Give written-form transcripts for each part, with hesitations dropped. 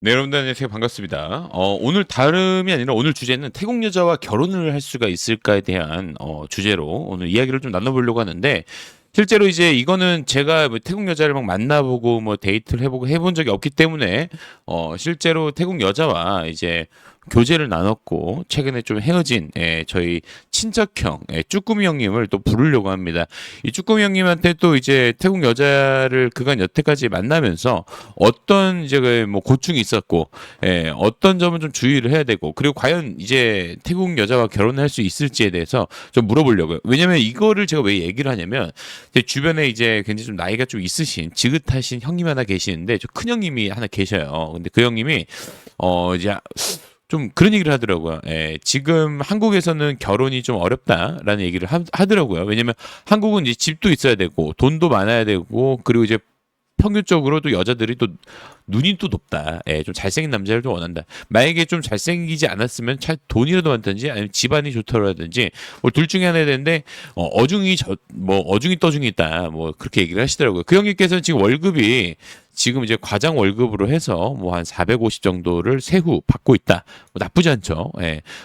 네, 여러분들 안녕하세요. 반갑습니다. 오늘 다름이 아니라 오늘 주제는 태국 여자와 결혼을 할 수가 있을까에 대한 주제로 오늘 이야기를 좀 나눠보려고 하는데 실제로 이제 이거는 제가 뭐 태국 여자를 막 만나보고 뭐 데이트를 해보고 해본 적이 없기 때문에 실제로 태국 여자와 이제 교제를 나눴고 최근에 좀 헤어진 저희 친척형 쭈꾸미 형님을 또 부르려고 합니다. 이 쭈꾸미 형님한테 또 이제 태국 여자를 그간 여태까지 만나면서 어떤 이제 그뭐 고충이 있었고, 어떤 점은 좀 주의를 해야 되고, 그리고 과연 이제 태국 여자와 결혼을 할 수 있을지에 대해서 좀 물어보려고요. 왜냐면 이거를 제가 왜 얘기를 하냐면, 제 주변에 이제 굉장히 좀 나이가 좀 있으신, 지긋하신 형님 하나 계시는데, 저 큰 형님이 하나 계셔요. 근데 그 형님이, 이제 좀 그런 얘기를 하더라고요. 지금 한국에서는 결혼이 좀 어렵다라는 얘기를 하더라고요. 왜냐면 한국은 이제 집도 있어야 되고, 돈도 많아야 되고, 그리고 이제 평균적으로 또 여자들이 또 눈이 또 높다. 좀 잘생긴 남자를 좀 원한다. 만약에 좀 잘생기지 않았으면 차 돈이라도 많든지 아니면 집안이 좋더라든지 뭐 둘 중에 하나 해야 되는데 뭐 어중이 떠중이 있다. 뭐 그렇게 얘기를 하시더라고요. 그 형님께서는 지금 월급이 지금 이제 과장 월급으로 해서 뭐 한 450 정도를 세후 받고 있다. 뭐 나쁘지 않죠.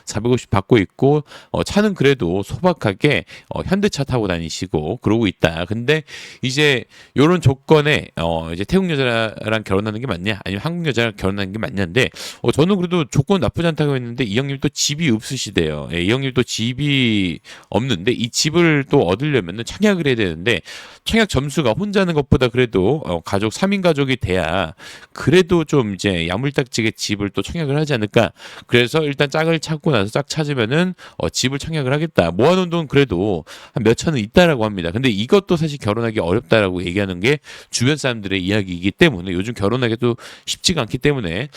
450 받고 있고 차는 그래도 소박하게 현대차 타고 다니시고 그러고 있다. 근데 이제 요런 조건에 이제 태국 여자랑 결혼하는 게 맞냐 아니면 한국 여자랑 결혼하는 게 맞냐인데 저는 그래도 조건 나쁘지 않다고 했는데 이 형님 또 집이 없으시대요. 이 형님 또 집이 없는데 이 집을 또 얻으려면은 청약을 해야 되는데 청약 점수가 혼자 하는 것보다 그래도 가족 3인 가족이 돼야 그래도 좀 이제 야물딱지게 집을 또 청약을 하지 않을까. 그래서 일단 짝을 찾고 나서 짝 찾으면은 집을 청약을 하겠다. 모아놓은 돈 그래도 한 몇 천은 있다라고 합니다. 근데 이것도 사실 결혼하기 어렵다라고 얘기하는 게 주변 사람들의 이야기이기 때문에 요즘 결혼하기도 쉽지가 않기 때문에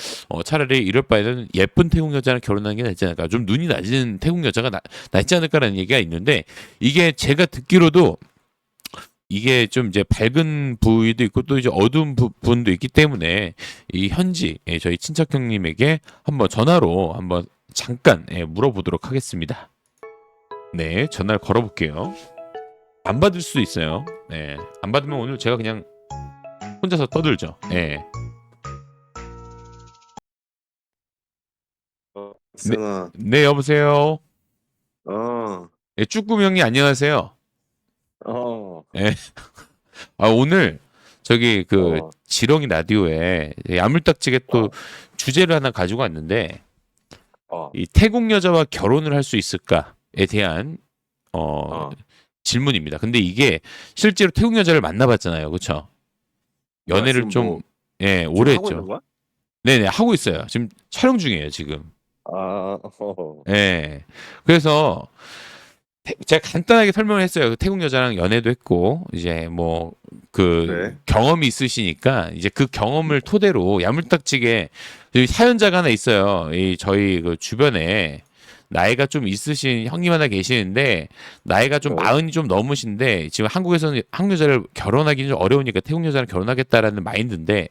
차라리 이럴 바에는 예쁜 태국 여자랑 결혼하는 게 낫지 않을까. 좀 눈이 낮은 태국 여자가 낫지 않을까라는 얘기가 있는데 이게 제가 듣기로도 이게 좀 이제 밝은 부위도 있고 또 이제 어두운 부분도 있기 때문에 이 현지 저희 친척 형님에게 한번 전화로 한번 잠깐 물어보도록 하겠습니다. 네, 전화를 걸어볼게요. 안 받을 수도 있어요. 안 받으면 오늘 제가 그냥 혼자서 떠들죠. 네, 승아, 네 여보세요. 어, 쭈꾸미 형님 안녕하세요. 어, 예. 오늘 저기 그 어, 지렁이 라디오에 야물딱지게 또 어, 주제를 하나 가지고 왔는데 어, 이 태국 여자와 결혼을 할 수 있을까에 대한 어, 어. 질문입니다. 근데 이게 실제로 태국 여자를 만나봤잖아요, 그렇죠? 뭐야, 연애를 지금 좀 지금 오래 하고 있는 했죠. 거야? 네네 하고 있어요. 지금 촬영 중이에요, 지금. 아, 예. 그래서 제가 간단하게 설명을 했어요. 그 태국 여자랑 연애도 했고 이제 뭐 그 그래? 경험이 있으시니까 이제 그 경험을 토대로 야물딱지게 여기 사연자가 하나 있어요. 이 저희 그 주변에 나이가 좀 있으신 형님 하나 계시는데 나이가 좀 어, 마흔이 좀 넘으신데 지금 한국에서는 한국 여자를 결혼하기는 좀 어려우니까 태국 여자랑 결혼하겠다라는 마인드인데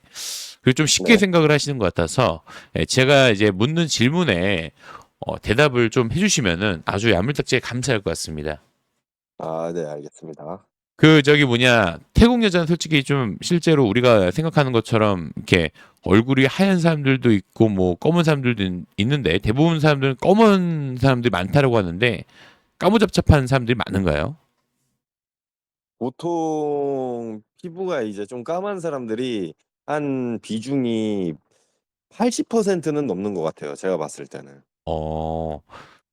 그게 좀 쉽게 네. 생각을 하시는 것 같아서 제가 이제 묻는 질문에 대답을 좀 해주시면은 아주 야물딱지게 감사할 것 같습니다. 아, 네, 알겠습니다. 그 저기 뭐냐 태국 여자는 솔직히 좀 실제로 우리가 생각하는 것처럼 이렇게 얼굴이 하얀 사람들도 있고 뭐 검은 사람들도 있는데 대부분 사람들은 검은 사람들이 많다라고 하는데 까무잡잡한 사람들이 많은가요? 보통 피부가 이제 좀 까만 사람들이 한 비중이 80%는 넘는 것 같아요. 제가 봤을 때는. 어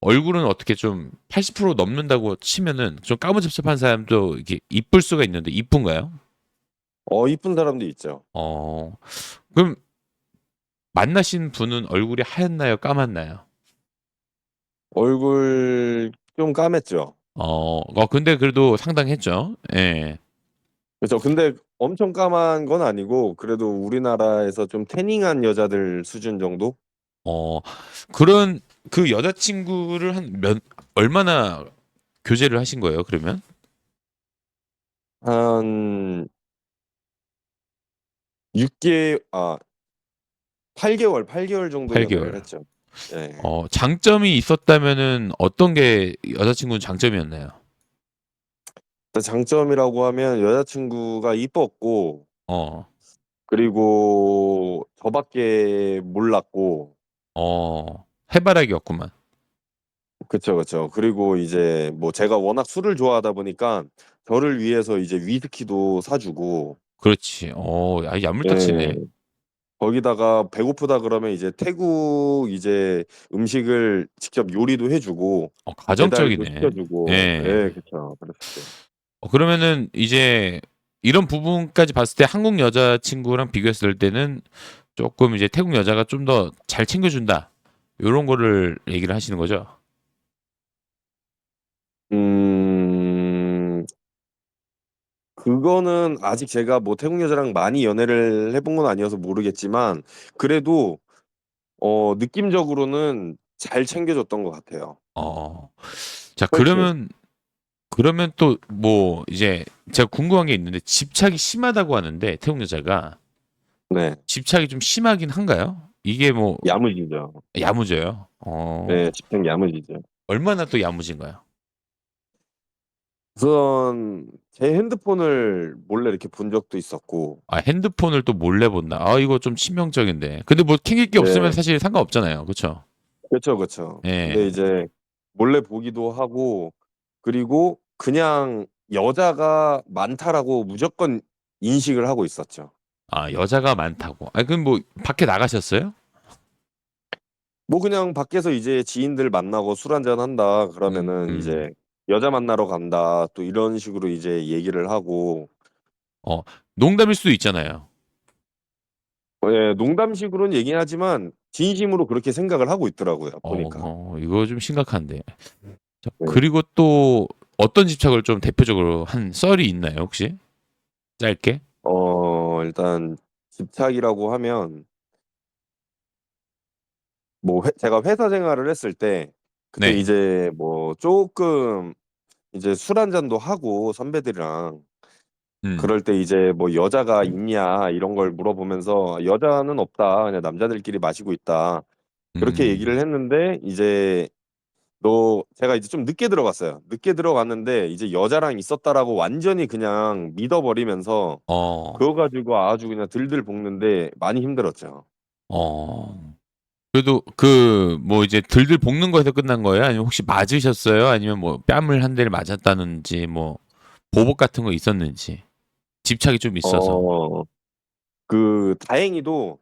얼굴은 어떻게 좀 80% 넘는다고 치면은 좀 까무잡잡한 사람도 이게 이쁠 수가 있는데 이쁜가요? 이쁜 사람도 있죠. 어 그럼 만나신 분은 얼굴이 하얗나요, 까맣나요? 얼굴 좀 까맸죠. 근데 그래도 상당했죠. 예. 그렇죠. 근데 엄청 까만 건 아니고 그래도 우리나라에서 좀 태닝한 여자들 수준 정도? 어, 그런 그 여자친구를 얼마나 교제를 하신 거예요, 그러면? 한 6개월, 8개월 정도 연애를 8개월. 했죠. 예. 장점이 있었다면은 어떤 게 여자친구는 장점이었나요? 일단 장점이라고 하면 여자친구가 이뻤고, 어, 그리고 저밖에 몰랐고, 해바라기였구만. 그쵸, 그쵸. 그리고 이제 뭐 제가 워낙 술을 좋아하다 보니까 저를 위해서 이제 위스키도 사주고, 그렇지. 야물딱지네. 예. 거기다가 배고프다 그러면 이제 태국 이제 음식을 직접 요리도 해주고, 배달도 가정적이네. 시켜주고, 예. 예, 그쵸. 그랬었죠. 그러면은 이제 이런 부분까지 봤을 때 한국 여자친구랑 비교했을 때는 조금 이제 태국 여자가 좀 더 잘 챙겨준다. 요런 거를 얘기를 하시는 거죠? 음, 그거는 아직 제가 뭐 태국 여자랑 많이 연애를 해본 건 아니어서 모르겠지만, 그래도, 느낌적으로는 잘 챙겨줬던 것 같아요. 어. 자, 훨씬. 그러면 또 뭐 이제 제가 궁금한 게 있는데 집착이 심하다고 하는데 태국 여자가 네. 집착이 좀 심하긴 한가요? 이게 뭐 야무지죠. 야무져요. 네, 집행 야무지죠. 얼마나 또 야무진가요? 우선 제 핸드폰을 몰래 이렇게 본 적도 있었고, 핸드폰을 또 몰래 본다. 이거 좀 치명적인데. 근데 뭐 캥길 게 없으면 네, 사실 상관없잖아요. 그렇죠? 그쵸, 그쵸. 근데 예. 이제 몰래 보기도 하고, 그리고 그냥 여자가 많다라고 무조건 인식을 하고 있었죠. 여자가 많다고. 그럼 뭐 밖에 나가셨어요? 뭐 그냥 밖에서 이제 지인들 만나고 술 한잔 한다 음, 그러면은 음. 이제 여자 만나러 간다 또 이런 식으로 이제 얘기를 하고, 어, 농담일 수도 있잖아요. 예, 농담식으로는 얘기하지만 진심으로 그렇게 생각을 하고 있더라고요 보니까. 이거 좀 심각한데. 자, 네. 그리고 또 어떤 집착을 좀 대표적으로 한 썰이 있나요, 혹시? 짧게? 일단 집착이라고 하면 뭐 제가 회사 생활을 했을 때 그때 네. 이제 뭐 조금 이제 술 한 잔도 하고 선배들이랑 음. 그럴 때 이제 뭐 여자가 있냐 이런 걸 물어보면서 여자는 없다 그냥 남자들끼리 마시고 있다 그렇게 얘기를 음. 했는데, 이제 너 제가 이제 좀 늦게 들어갔어요. 늦게 들어갔는데 이제 여자랑 있었다라고 완전히 그냥 믿어버리면서 어. 그거 가지고 아주 그냥 들들 볶는데 많이 힘들었죠. 어. 그래도 그 뭐 이제 들들 볶는 거에서 끝난 거예요? 아니면 혹시 맞으셨어요? 아니면 뭐 뺨을 한 대를 맞았다는지 뭐 보복 같은 거 있었는지. 집착이 좀 있어서. 어, 그 다행히도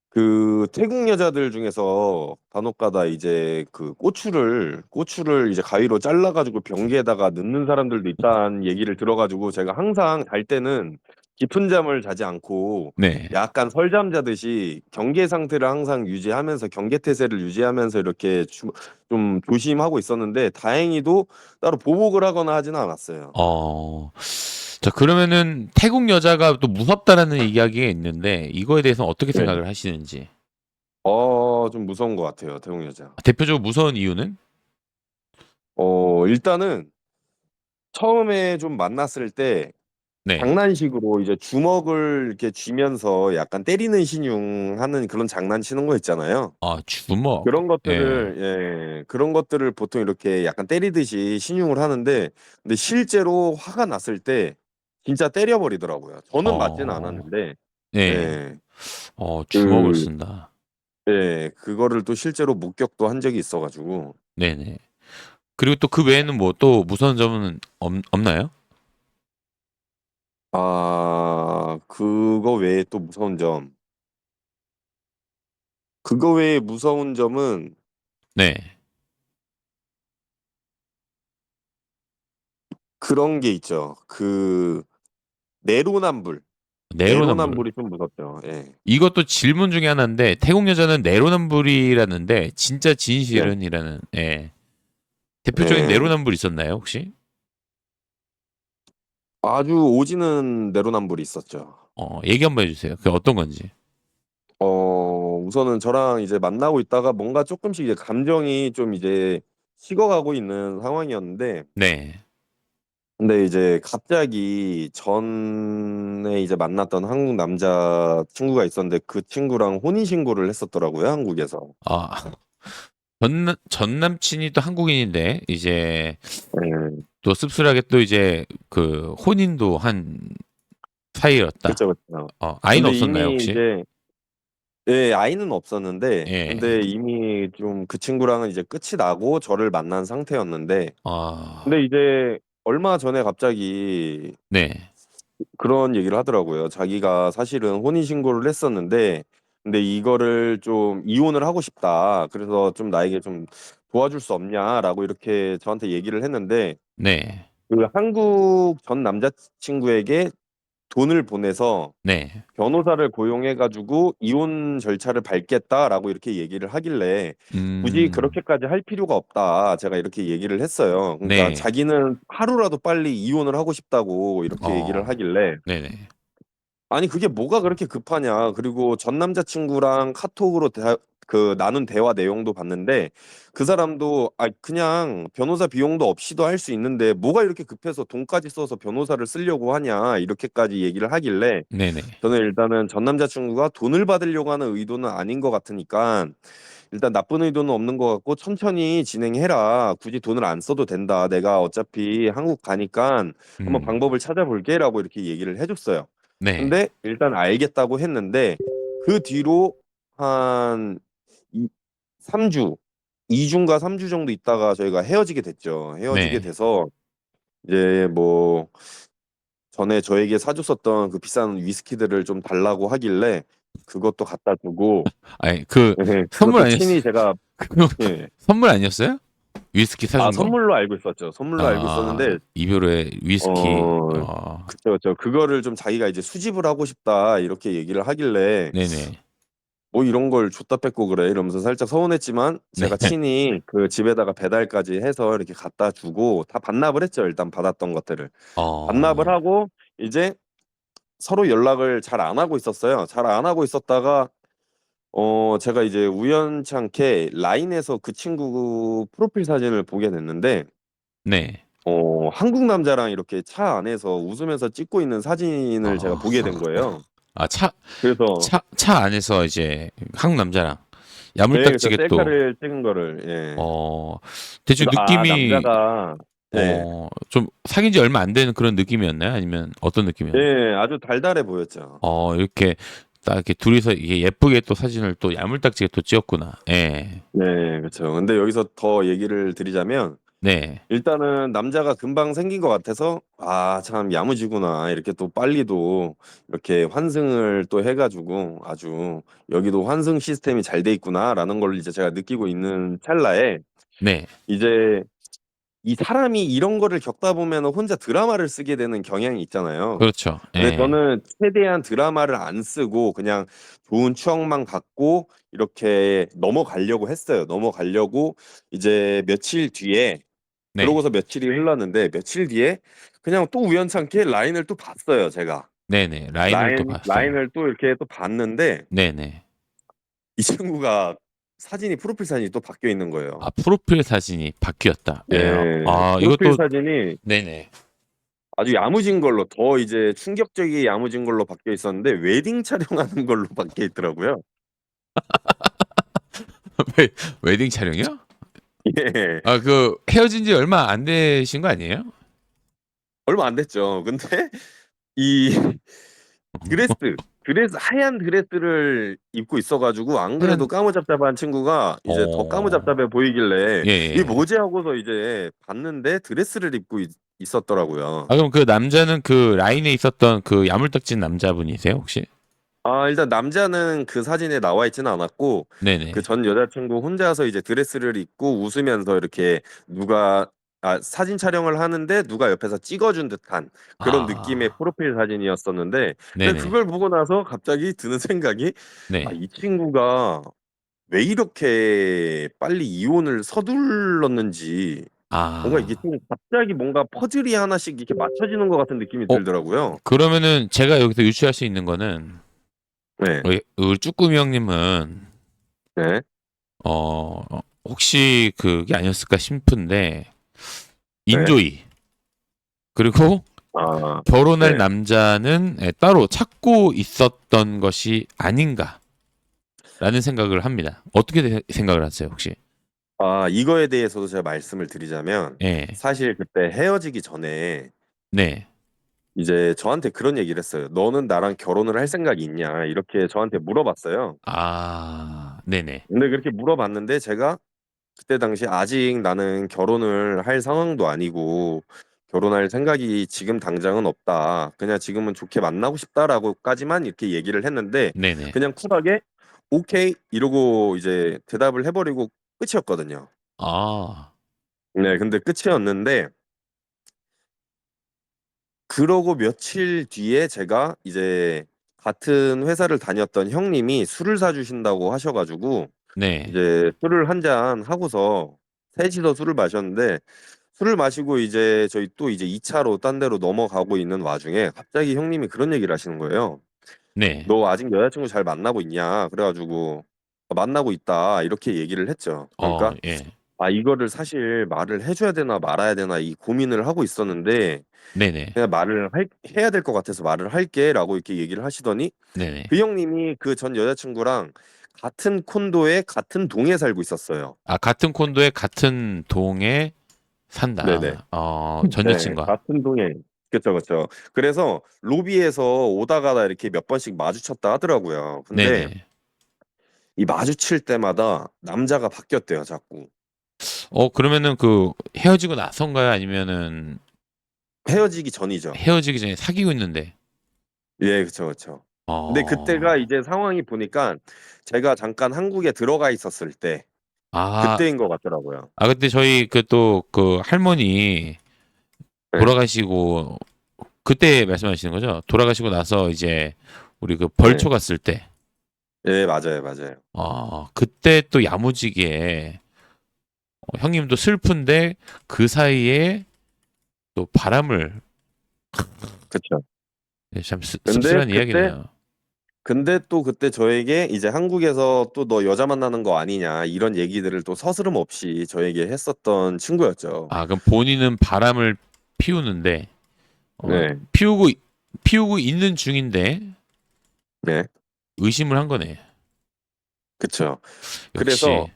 그 태국 여자들 중에서 간혹가다 이제 그 고추를 이제 가위로 잘라가지고 변기에다가 넣는 사람들도 있다는 얘기를 들어가지고 제가 항상 잘 때는 깊은 잠을 자지 않고 네. 약간 설잠 자듯이 경계 상태를 항상 유지하면서 경계태세를 유지하면서 이렇게 좀 조심하고 있었는데 다행히도 따로 보복을 하거나 하지는 않았어요. 어. 자, 그러면은 태국 여자가 또 무섭다라는 이야기가 있는데 이거에 대해서 어떻게 네. 생각을 하시는지. 좀 무서운 것 같아요, 태국 여자. 대표적으로 무서운 이유는? 일단은 처음에 좀 만났을 때 네. 장난식으로 이제 주먹을 이렇게 쥐면서 약간 때리는 신용하는 그런 장난치는 거 있잖아요. 주먹. 그런 예. 것들을 그런 것들을 보통 이렇게 약간 때리듯이 신용을 하는데, 근데 실제로 화가 났을 때 진짜 때려버리더라고요. 저는 맞지는 어. 않았는데, 네. 예, 주먹을 그, 쓴다. 그거를 또 실제로 목격도 한 적이 있어가지고, 네네. 그리고 또 그 외에는 뭐 또 무서운 점은 없나요? 그거 외에 또 무서운 점, 그거 외에 무서운 점은 네. 그런 게 있죠. 그 내로남불. 내로남불. 내로남불이 좀 무섭죠. 예. 이것도 질문 중에 하나인데 태국 여자는 내로남불이라는데 진짜 네. 진실은이라는 예. 대표적인 예. 내로남불 있었나요, 혹시? 아주 오지는 내로남불이 있었죠. 얘기 한번 해주세요. 그게 어떤 건지. 우선은 저랑 이제 만나고 있다가 뭔가 쪼끔씩 이제 감정이 좀 이제 식어가고 있는 상황이었는데, 네. 근데 이제 갑자기 전에 이제 만났던 한국 남자 친구가 있었는데 그 친구랑 혼인 신고를 했었더라고요, 한국에서. 아, 전 남친이 또 한국인인데 이제 예. 또 씁쓸하게 또 이제 그 혼인도 한 사이였다. 그쵸, 그쵸. 아이는 근데 없었나요, 이미 혹시? 이제 예, 아이는 없었는데, 예. 근데 이미 좀 그 친구랑은 이제 끝이 나고 저를 만난 상태였는데, 아, 근데 이제 얼마 전에 갑자기 네. 그런 얘기를 하더라고요. 자기가 사실은 혼인신고를 했었는데, 근데 이거를 좀 이혼을 하고 싶다. 그래서 좀 나에게 좀 도와줄 수 없냐라고 이렇게 저한테 얘기를 했는데, 네. 그 한국 전 남자친구에게 돈을 보내서 네. 변호사를 고용해가지고 이혼 절차를 밟겠다라고 이렇게 얘기를 하길래 굳이 음, 그렇게까지 할 필요가 없다. 제가 이렇게 얘기를 했어요. 그러니까 네. 자기는 하루라도 빨리 이혼을 하고 싶다고 이렇게 얘기를 어, 하길래 네네. 아니 그게 뭐가 그렇게 급하냐. 그리고 전 남자친구랑 카톡으로 그 나눈 대화 내용도 봤는데 그 사람도 그냥 변호사 비용도 없이도 할 수 있는데 뭐가 이렇게 급해서 돈까지 써서 변호사를 쓰려고 하냐 이렇게까지 얘기를 하길래 네네. 저는 일단은 전 남자친구가 돈을 받으려고 하는 의도는 아닌 것 같으니까 일단 나쁜 의도는 없는 것 같고 천천히 진행해라. 굳이 돈을 안 써도 된다. 내가 어차피 한국 가니까 한번 음, 방법을 찾아볼게라고 이렇게 얘기를 해줬어요. 네. 근데 일단 알겠다고 했는데 그 뒤로 한 3주, 2주인가 3주 정도 있다가 저희가 헤어지게 됐죠. 헤어지게 네. 돼서 이제 뭐 전에 저에게 사줬었던 그 비싼 위스키들을 좀 달라고 하길래 그것도 갖다 주고 아니, 선물 그것도 아니었어요? 친히 제가 그거 예. 선물 아니었어요? 위스키 사준 거? 선물로 알고 있었죠. 선물로 알고 있었는데 이별 후에 위스키. 어 그쵸 그쵸. 그거를 좀 자기가 이제 수집을 하고 싶다 이렇게 얘기를 하길래 네네. 뭐 이런 걸 줬다 뺐고 그래 이러면서 살짝 서운했지만 네. 제가 친히 그 집에다가 배달까지 해서 이렇게 갖다 주고 다 반납을 했죠. 일단 받았던 것들을 반납을 어, 하고 이제 서로 연락을 잘 안 하고 있었어요. 잘 안 하고 있었다가 제가 이제 우연치 않게 라인에서 그 친구 프로필 사진을 보게 됐는데 네. 한국 남자랑 이렇게 차 안에서 웃으면서 찍고 있는 사진을 제가 어, 보게 된 거예요. 아, 그래서 차 안에서 이제 한국 남자랑 네, 그래서 야물딱지게 또, 셀카를 찍은 거를 예. 어, 대충 그래서 느낌이, 남자가 네. 좀 사귄 지 얼마 안 되는 그런 느낌이었나요? 아니면 어떤 느낌이었나요? 예, 아주 달달해 보였죠. 이렇게 딱 이렇게 둘이서 이게 예쁘게 또 사진을 또 야물딱지게 또 찍었구나. 예. 네, 그렇죠. 근데 여기서 더 얘기를 드리자면 네. 일단은 남자가 금방 생긴 것 같아서 참 야무지구나 이렇게 또 빨리도 이렇게 환승을 또 해가지고 아주 여기도 환승 시스템이 잘 돼 있구나라는 걸 이제 제가 느끼고 있는 찰나에 네. 이제 이 사람이 이런 거를 겪다 보면 혼자 드라마를 쓰게 되는 경향이 있잖아요. 그렇죠. 근데 예. 저는 최대한 드라마를 안 쓰고 그냥 좋은 추억만 갖고 이렇게 넘어가려고 했어요. 넘어가려고 이제 며칠 뒤에 네. 그러고서 며칠이 흘렀는데 며칠 뒤에 그냥 또 우연찮게 라인을 또 봤어요, 제가. 네네. 라인을 또 봤어요. 라인을 또 이렇게 또 봤는데 네네. 이 친구가 프로필 사진이 또 바뀌어 있는 거예요. 아, 프로필 사진이 바뀌었다. 예. 예, 프로필 이것도, 사진이 네네. 아주 야무진 걸로 더 이제 충격적이게 야무진 걸로 바뀌어 있었는데 웨딩 촬영하는 걸로 바뀌어 있더라고요. 웨- 웨딩 촬영이요? 예, 헤어진 지 얼마 안 되신 거 아니에요? 얼마 안 됐죠. 근데 이 드레스 하얀 드레스를 입고 있어가지고 안 그래도 하얀, 까무잡잡한 친구가 이제 더 어, 까무잡잡해 보이길래 예, 이게 예. 뭐지 하고서 이제 봤는데 드레스를 입고 있었더라고요. 그럼 그 남자는 그 라인에 있었던 그 야물딱진 남자분이세요, 혹시? 일단 남자는 그 사진에 나와 있지는 않았고 그 네네. 전 여자친구 혼자서 이제 드레스를 입고 웃으면서 이렇게 누가 사진 촬영을 하는데 누가 옆에서 찍어준 듯한 그런 느낌의 아, 프로필 사진이었었는데 근데 네네. 그걸 보고 나서 갑자기 드는 생각이 네. 이 친구가 왜 이렇게 빨리 이혼을 서둘렀는지 뭔가 이게 아, 좀 갑자기 뭔가 퍼즐이 하나씩 이렇게 맞춰지는 것 같은 느낌이 어, 들더라고요. 그러면은 제가 여기서 유추할 수 있는 거는, 네, 우리 쭈꾸미 형님은, 네, 혹시 그게 아니었을까 싶은데, 네. 인조이. 그리고 아, 결혼할 네. 남자는 따로 찾고 있었던 것이 아닌가라는 생각을 합니다. 어떻게 생각을 하세요, 혹시? 이거에 대해서도 제가 말씀을 드리자면 예. 사실 그때 헤어지기 전에 네. 이제 저한테 그런 얘기를 했어요. "너는 나랑 결혼을 할 생각이 있냐?" 이렇게 저한테 물어봤어요. 아, 네네. 근데 그렇게 물어봤는데 제가 그때 당시 "아직 나는 결혼을 할 상황도 아니고 결혼할 생각이 지금 당장은 없다. 그냥 지금은 좋게 만나고 싶다."라고까지만 이렇게 얘기를 했는데 네네. 그냥 쿨하게 "오케이." 이러고 이제 대답을 해 버리고 끝이었거든요. 아, 네. 근데 끝이었는데 그러고 며칠 뒤에 제가 이제 같은 회사를 다녔던 형님이 술을 사 주신다고 하셔 가지고 네. 이제 술을 한 잔 하고서 셋이서 술을 마셨는데 술을 마시고 이제 저희 또 이제 2 차로 딴 데로 넘어가고 있는 와중에 갑자기 형님이 그런 얘기를 하시는 거예요. 네. "너 아직 여자친구 잘 만나고 있냐?" 그래 가지고 "만나고 있다." 이렇게 얘기를 했죠. 그러니까 예. 이거를 사실 말을 해 줘야 되나 말아야 되나 이 고민을 하고 있었는데 네네. 그냥 말을 할 해야 될 것 같아서 "말을 할게."라고 이렇게 얘기를 하시더니 네네. 그 형님이 그 전 여자친구랑 같은 콘도에 같은 동에 살고 있었어요. 아, 같은 콘도에 같은 동에 네네. 산다. 전 네. 여친과. 같은 동에 그쵸, 그쵸. 그래서 로비에서 오다 가다 이렇게 몇 번씩 마주쳤다 하더라고요. 근데 네네. 이 마주칠 때마다 남자가 바뀌었대요 자꾸. 그러면은 그 헤어지고 나선가요? 아니면은 헤어지기 전이죠. 헤어지기 전에 사귀고 있는데? 예 그쵸, 그쵸. 근데 그때가 어. 이제 상황이 보니까 제가 잠깐 한국에 들어가 있었을 때 아. 그때인 것 같더라고요. 그때 저희 그 또 그 할머니 네. 돌아가시고 그때 말씀하시는 거죠? 돌아가시고 나서 이제 우리 그 네. 벌초 갔을 때. 예 맞아요, 맞아요. 그때 또 야무지게 형님도 슬픈데 그 사이에 또 바람을. 그쵸. 예, 참 근데 씁쓸한 그때 이야기네요. 또 그때 저에게 이제 한국에서 또 "너 여자 만나는 거 아니냐." 이런 얘기들을 또 서스럼 없이 저에게 했었던 친구였죠. 그럼 본인은 바람을 피우는데 네. 피우고 피우고 있는 중인데 네. 의심을 한 거네. 그쵸. 그래서 역시.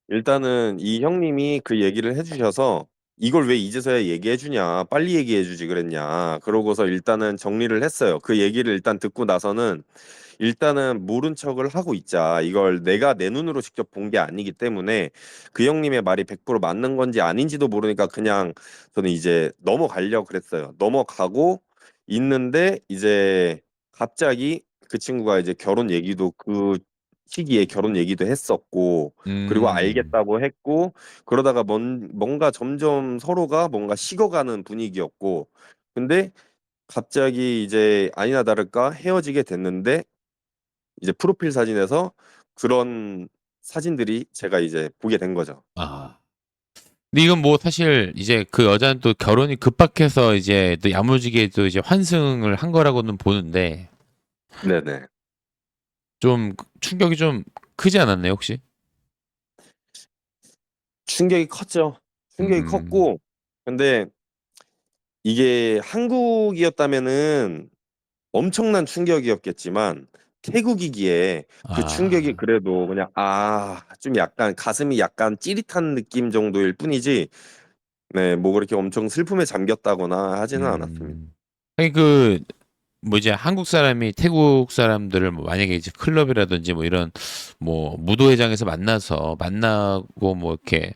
일단은 이 형님이 그 얘기를 해 주셔서 "이걸 왜 이제서야 얘기해 주냐. 빨리 얘기해 주지 그랬냐." 그러고서 일단은 정리를 했어요. 그 얘기를 일단 듣고 나서는 일단은 모른 척을 하고 있자. 이걸 내가 내 눈으로 직접 본 게 아니기 때문에 그 형님의 말이 100% 맞는 건지 아닌지도 모르니까 그냥 저는 이제 넘어가려고 그랬어요. 넘어가고 있는데 이제 갑자기 그 친구가 이제 결혼 얘기도 그 시기에 결혼 얘기도 했었고 그리고 음. 알겠다고 했고 그러다가 뭔가 점점 서로가 뭔가 식어가는 분위기였고 근데 갑자기 이제 아니나 다를까 헤어지게 됐는데 이제 프로필 사진에서 그런 사진들이 제가 이제 보게 된 거죠. 아. 근데 이건 뭐 사실 이제 그 여자는 또 결혼이 급박해서 이제 또 야무지게 또 이제 환승을 한 거라고는 보는데 네네. 좀 충격이 좀 크지 않았나요, 혹시? 충격이 컸죠. 충격이 음. 컸고 근데 이게 한국이었다면은 엄청난 충격이었겠지만 태국이기에 그 충격이 아. 그래도 그냥 좀 약간 가슴이 약간 찌릿한 느낌 정도일 뿐이지 네 뭐 그렇게 엄청 슬픔에 잠겼다거나 하지는 않았습니다. 음. 아니 그 뭐 이제 한국 사람이 태국 사람들을 뭐 만약에 이제 클럽이라든지 뭐 이런 뭐 무도회장에서 만나고 뭐 이렇게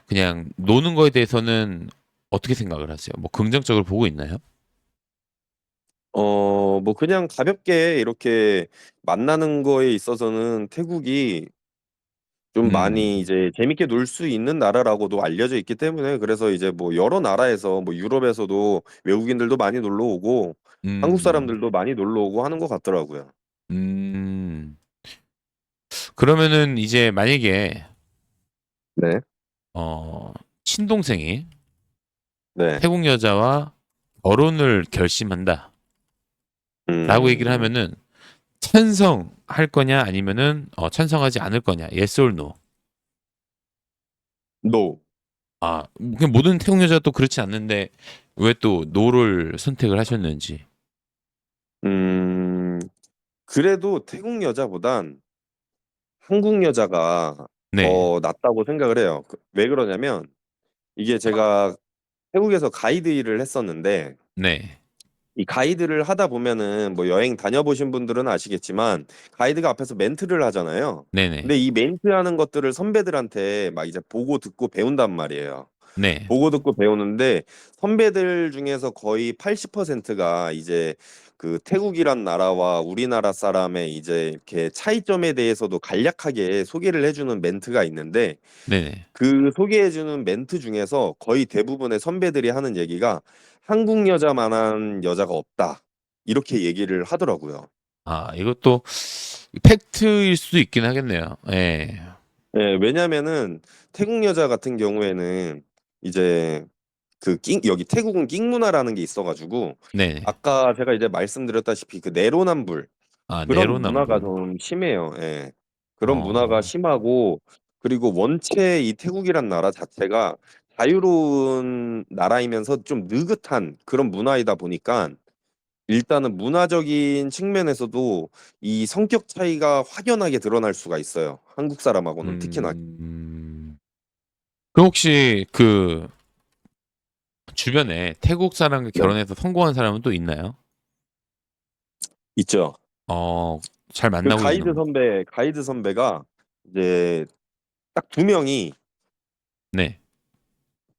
그냥 노는 거에 대해서는 어떻게 생각을 하세요? 뭐 긍정적으로 보고 있나요? 뭐 그냥 가볍게 이렇게 만나는 거에 있어서는 태국이 좀 많이 음. 이제 재밌게 놀 수 있는 나라라고도 알려져 있기 때문에 그래서 이제 뭐 여러 나라에서 뭐 유럽에서도 외국인들도 많이 놀러 오고 한국 음. 사람들도 많이 놀러 오고 하는 것 같더라고요. 음. 그러면은 이제 만약에 네. 어 친동생이 네. 태국 여자와 결혼을 결심한다라고 얘기를 음. 하면은 찬성할 거냐 아니면은 찬성하지 않을 거냐? yes or no. 노. 그냥 모든 태국 여자가 또 그렇지 않는데 왜 또 no를 선택을 하셨는지. 음. 그래도 태국 여자보단 한국 여자가 네. 더 낫다고 생각을 해요. 왜 그러냐면 이게 제가 태국에서 가이드 일을 했었는데 네. 이 가이드를 하다 보면은 뭐 여행 다녀보신 분들은 아시겠지만 가이드가 앞에서 멘트를 하잖아요. 네네. 근데 이 멘트하는 것들을 선배들한테 막 이제 보고 듣고 배운단 말이에요. 네. 보고 듣고 배우는데 선배들 중에서 거의 80%가 이제 그 태국이란 나라와 우리나라 사람의 이제 이렇게 차이점에 대해서도 간략하게 소개를 해주는 멘트가 있는데 네네. 그 소개해주는 멘트 중에서 거의 대부분의 선배들이 하는 얘기가 한국 여자만한 여자가 없다. 이렇게 얘기를 하더라고요. 아, 이것도 팩트일 수도 있긴 하겠네요. 예. 예, 왜냐면은 태국 여자 같은 경우에는 이제 여기 태국은 낑 문화라는 게 있어가지고 네네. 아까 제가 이제 말씀드렸다시피 그 내로남불 아, 그런 문화가 내로남불. 좀 심해요. 예. 그런 문화가 어. 심하고 그리고 원체 이 태국이란 나라 자체가 자유로운 나라이면서 좀 느긋한 그런 문화이다 보니까 일단은 문화적인 측면에서도 이 성격 차이가 확연하게 드러날 수가 있어요. 한국 사람하고는 특히나 음. 그럼 혹시 그 주변에 태국 사람과 네. 결혼해서 성공한 사람은 또 있나요? 있죠. 어, 잘 그 만나고 있는 분. 가이드 선배가 이제 딱 네.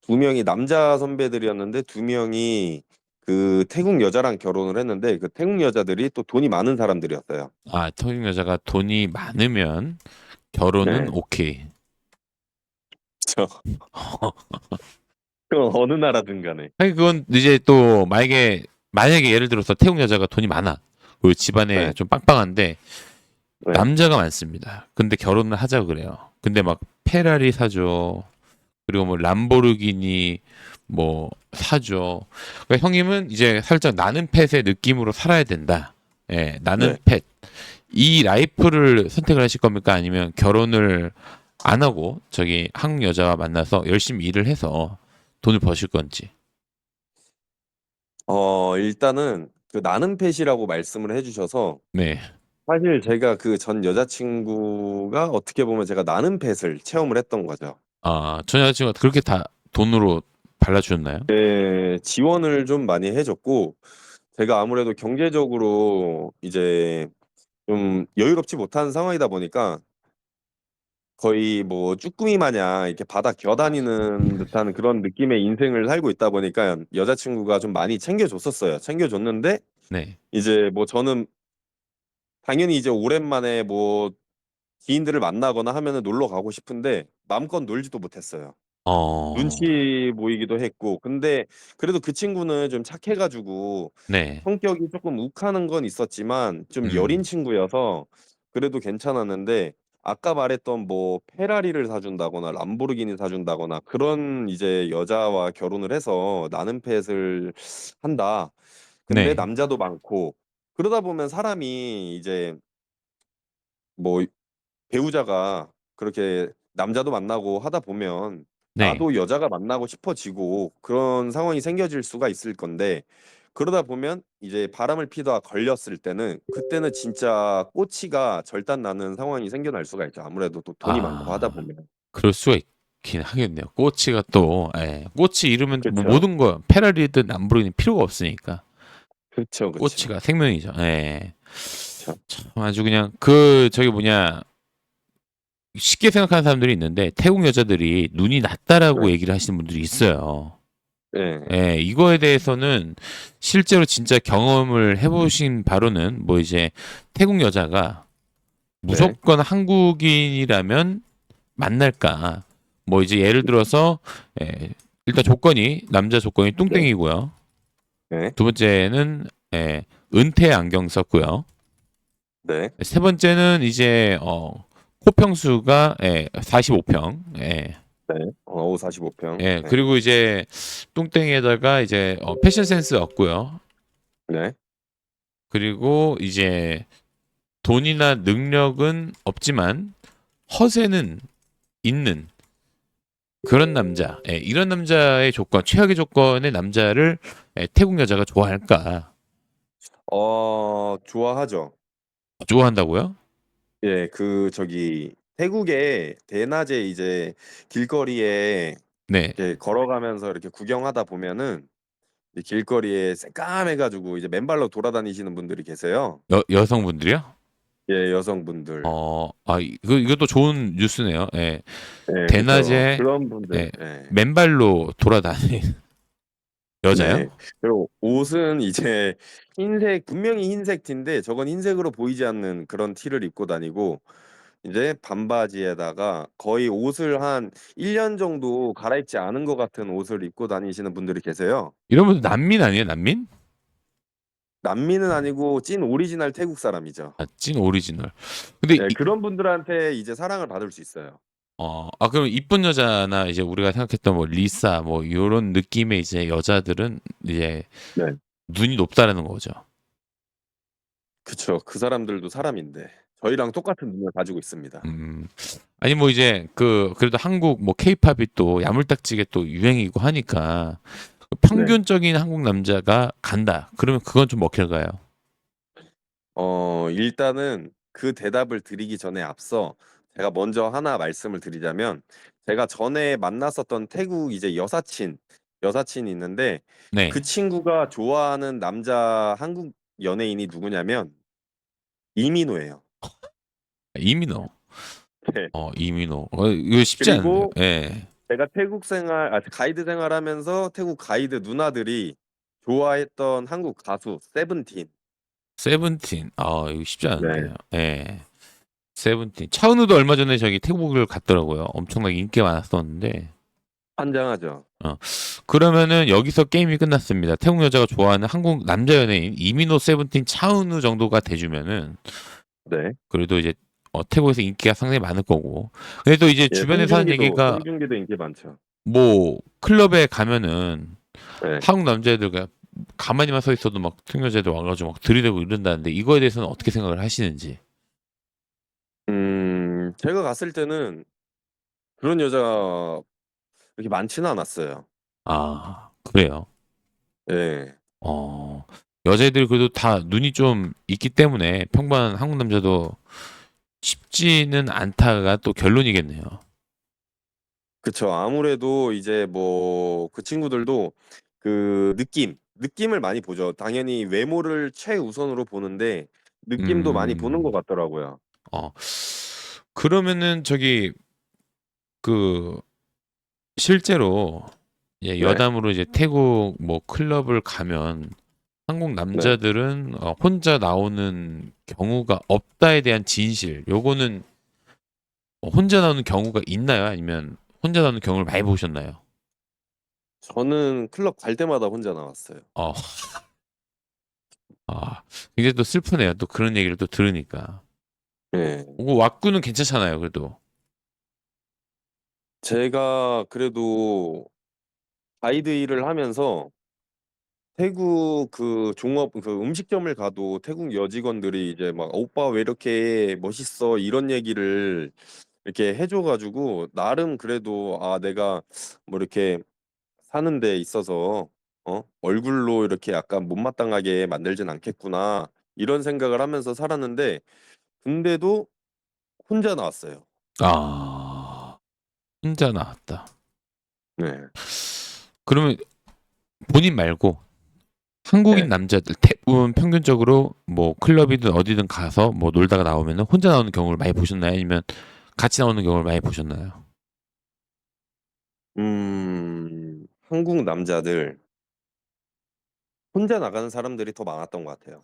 두 명이 남자 선배들이었는데 두 명이 그 태국 여자랑 결혼을 했는데 그 태국 여자들이 또 돈이 많은 사람들이었어요. 아, 터진 여자가 돈이 많으면 결혼은 네. 오케이. 저 그 어느 나라든 간에. 아니, 그건 이제 또 만약에 예를 들어서 태국 여자가 돈이 많아. 그리고 집안에 네. 좀 빵빵한데 네. 남자가 많습니다. 근데 결혼을 하자 그래요. 근데 막 페라리 사줘. 그리고 뭐 람보르기니 뭐 사줘. 그러니까 형님은 이제 살짝 나는 펫의 느낌으로 살아야 된다. 예, 나는 네. 펫. 이 라이프를 선택을 하실 겁니까? 아니면 결혼을 안 하고 저기 한국 여자와 만나서 열심히 일을 해서 돈을 버실 건지. 일단은 그 나는 펫이라고 말씀을 해주셔서 네. 사실 제가 그 전 여자친구가 어떻게 보면 제가 나는 펫을 체험을 했던 거죠. 아, 전 여자친구가 그렇게 다 돈으로 발라주셨나요? 지원을 좀 많이 해줬고 제가 아무래도 경제적으로 이제 좀 여유롭지 못한 상황이다 보니까 거의 뭐 쭈꾸미 마냥 이렇게 바다 기어다니는 듯한 그런 느낌의 인생을 살고 있다 보니까 여자친구가 좀 많이 챙겨줬었어요. 챙겨줬는데 네. 이제 뭐 저는 당연히 이제 오랜만에 뭐 지인들을 만나거나 하면은 놀러 가고 싶은데 마음껏 놀지도 못했어요. 어, 눈치 보이기도 했고 근데 그래도 그 친구는 좀 착해가지고 네. 성격이 조금 욱하는 건 있었지만 좀 여린 음, 친구여서 그래도 괜찮았는데 아까 말했던 뭐 페라리를 사준다거나 람보르기니 사준다거나 그런 이제 여자와 결혼을 해서 나는 펫을 한다. 근데 네. 남자도 많고 그러다 보면 사람이 이제 뭐 배우자가 그렇게 남자도 만나고 하다 보면 네. 나도 여자가 만나고 싶어지고 그런 상황이 생겨질 수가 있을 건데 그러다 보면 이제 바람을 피다가 걸렸을 때는 그때는 진짜 꼬치가 절단 나는 상황이 생겨날 수가 있죠. 아무래도 또 돈이 많고 하다 아, 보면. 그럴 수가 있긴 하겠네요. 꼬치가 또, 예. 꼬치 잃으면 뭐 그렇죠. 모든 거, 페라리든 람보르기니 필요가 없으니까. 그렇죠. 그렇죠. 꼬치가 생명이죠. 예. 그렇죠. 참, 아주 그냥, 저기 뭐냐, 쉽게 생각하는 사람들이 있는데, 태국 여자들이 눈이 낮다라고 네. 얘기를 하시는 분들이 있어요. 네. 예, 이거에 대해서는 실제로 진짜 경험을 해보신 바로는, 뭐 이제, 태국 여자가 네. 무조건 한국인이라면 만날까. 뭐 이제 예를 들어서, 예, 일단 남자 조건이 네. 뚱땡이고요. 네. 두 번째는, 예, 은퇴 안경 썼고요. 네. 세 번째는 이제 코평수가 45평. 예. 네. 45평. 예. 네. 그리고 이제 뚱땡이에다가 이제 패션 센스 없고요. 네. 그리고 이제 돈이나 능력은 없지만 허세는 있는 그런 남자. 예. 이런 남자의 조건, 최악의 조건의 남자를 태국 여자가 좋아할까? 좋아하죠. 좋아한다고요? 예, 그 저기 태국의 대낮에 이제 길거리에 네. 이렇게 걸어가면서 이렇게 구경하다 보면은 이제 길거리에 새까매가지고 이제 맨발로 돌아다니시는 분들이 계세요. 여성분들이요? 예, 여성분들. 이것도 좋은 뉴스네요. 예. 예, 그쵸. 대낮에 그런 분들. 예, 예. 맨발로 돌아다니는 네. 여자요? 그리고 옷은 이제 흰색, 분명히 흰색 티인데 저건 흰색으로 보이지 않는 그런 티를 입고 다니고 이제 반바지에다가 거의 옷을 한 1년 정도 갈아입지 않은 것 같은 옷을 입고 다니시는 분들이 계세요. 이런 분들 난민 아니에요? 난민? 남미는 아니고 찐 오리지널 태국 사람이죠. 아, 찐 오리지널. 근데 예, 그런 분들한테 이제 사랑을 받을 수 있어요. 그럼 이쁜 여자나 이제 우리가 생각했던 뭐 리사 뭐 요런 느낌의 이제 여자들은 이제 네. 눈이 높다라는 거죠. 그쵸. 그 사람들도 사람인데 저희랑 똑같은 눈을 가지고 있습니다. 음. 아니 뭐 이제 그래도 한국 뭐 케이팝이 또 야물딱지게 또 유행이고 하니까 네. 평균적인 한국 남자가 간다. 그러면 그건 좀 먹힐까요? 일단은 그 대답을 드리기 전에 앞서 제가 먼저 하나 말씀을 드리자면 제가 전에 만났었던 태국 이제 여사친이 있는데 그 네. 친구가 좋아하는 남자 한국 연예인이 누구냐면 이민호예요. 이민호. 네. 이민호. 이거 쉽지 않은데요. 그리고 예. 제가 가이드 생활하면서 태국 가이드 누나들이 좋아했던 한국 가수 세븐틴. 세븐틴. 이거 쉽지 네. 않은데요. 예. 세븐틴. 차은우도 얼마 전에 저기 태국을 갔더라고요. 엄청나게 인기가 많았었는데. 환장하죠. 어. 그러면은 여기서 게임이 끝났습니다. 태국 여자가 좋아하는 한국 남자 연예인 이민호, 세븐틴, 차은우 정도가 돼주면은 네. 그래도 이제 태국에서 인기가 상당히 많을 거고. 그래도 이제 예, 주변에서 하는 얘기가 송중기도 인기 많죠. 뭐 클럽에 가면은 네. 한국 남자애들과 가만히만 서 있어도 막 태국 여자애들 와가지고 막 들이대고 이런다는데 이거에 대해서는 어떻게 생각을 하시는지. 제가 갔을 때는 그런 여자가 그렇게 많지는 않았어요. 그래요. 예. 여자애들 그래도 다 눈이 좀 있기 때문에 평범한 한국 남자도 쉽지는 않다가 또 결론이겠네요. 그쵸. 아무래도 이제 뭐 그 친구들도 그 느낌을 많이 보죠. 당연히 외모를 최우선으로 보는데 느낌도 많이 보는 것 음, 같더라고요. 어, 그러면은 저기 그 실제로 예, 네. 여담으로 이제 태국 뭐 클럽을 가면 한국 네. 남자들은 혼자 나오는 경우가 없다에 대한 진실. 요거는 혼자 나오는 경우가 있나요? 아니면 혼자 나오는 경우를 많이 보셨나요? 저는 클럽 갈 때마다 혼자 나왔어요. 어, 아, 이게 또 슬프네요. 또 그런 얘기를 또 들으니까. 예. 왁구는 괜찮잖아요, 그래도. 제가 그래도 가이드 일을 하면서 태국 그 종업 그 음식점을 가도 태국 여직원들이 이제 막 "오빠 왜 이렇게 멋있어?" 이런 얘기를 이렇게 해줘 가지고 나름 그래도 '아 내가 뭐 이렇게 사는 데 있어서 얼굴로 이렇게 약간 못마땅하게 만들진 않겠구나.' 이런 생각을 하면서 살았는데 근데도 혼자 나왔어요. 아, 혼자 나왔다. 네. 그러면 본인 말고 한국인 네. 남자들 대부분 평균적으로 뭐 클럽이든 어디든 가서 뭐 놀다가 나오면 혼자 나오는 경우를 많이 보셨나요? 아니면 같이 나오는 경우를 많이 보셨나요? 한국 남자들 혼자 나가는 사람들이 더 많았던 것 같아요.